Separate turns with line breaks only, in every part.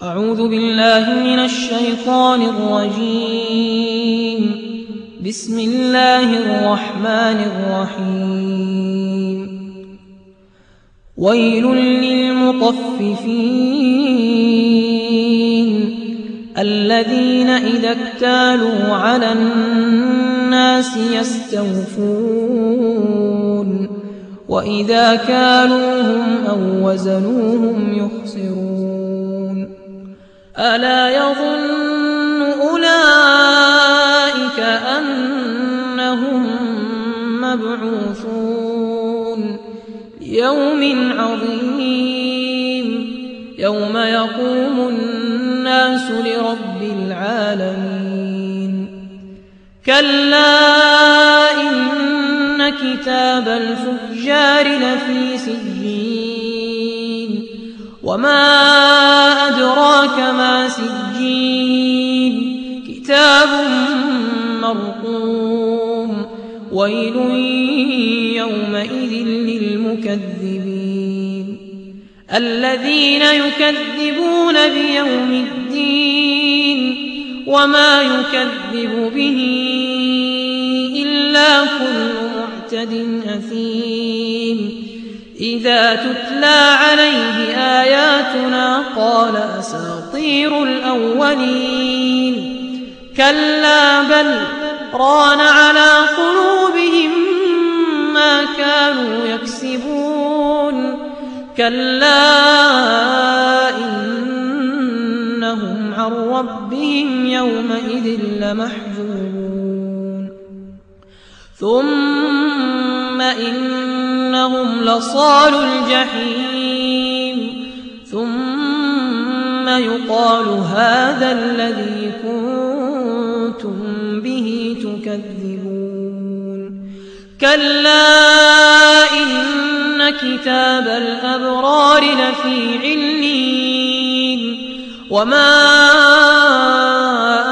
أعوذ بالله من الشيطان الرجيم. بسم الله الرحمن الرحيم. ويل للمطففين الذين إذا اكتالوا على الناس يستوفون وإذا كالوهم أو وزنوهم يخسرون. ألا يظن أولئك أنهم مبعوثون ليوم عظيم يوم يقوم الناس لرب العالمين. كلا إن كتاب الفجار لفي سجين وما أدراك ما سجين كتاب مرقوم. ويل يومئذ للمكذبين الذين يكذبون بيوم الدين وما يكذب به إلا كل معتد أثيم. إذا تتلى عليه آياتنا قال أساطير الأولين. كلا بل ران على قلوبهم ما كانوا يكسبون. كلا إنهم عن ربهم يومئذ لمحجوبون. ثم إنهم لصالوا الجحيم. ثم يقال هذا الذي كنتم به تكذبون. كلا إن كتاب الأبرار لفي عليين وما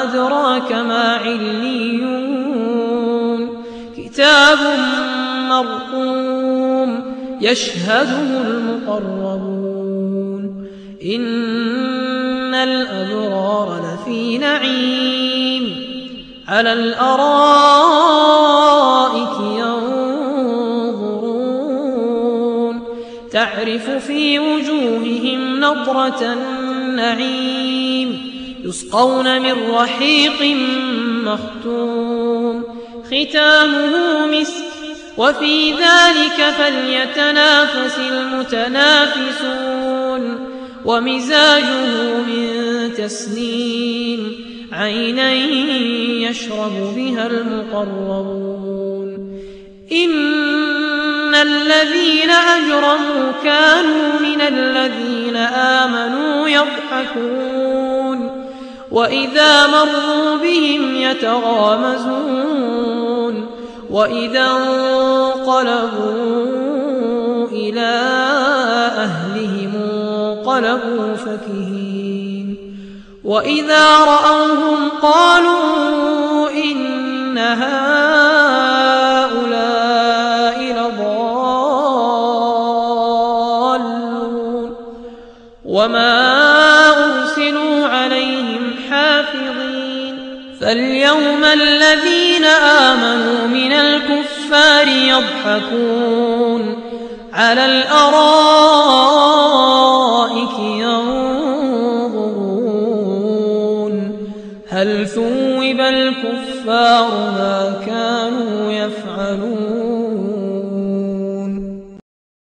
أدراك ما عليون كتاب مرقوم يشهده المقربون. إن الأبرار لفي نعيم على الأرائك ينظرون تعرف في وجوههم نضرة النعيم. يسقون من رحيق مختوم ختامه مسك وفي ذلك فليتنافس المتنافسون. ومزاجه من تسنيم عينا يشرب بها المقربون. إن الذين أجرموا كانوا من الذين آمنوا يضحكون وإذا مروا بهم يتغامزون وإذا انقلبوا إلى أهلهم انقلبوا فكهين. وإذا رأوهم قالوا إن هؤلاء لضالون وما أرسلوا عليهم حافظين. فاليوم الذين آمنوا من الكفار يضحكون على الأرائك ينظرون هل ثوب الكفار ما كانوا يفعلون.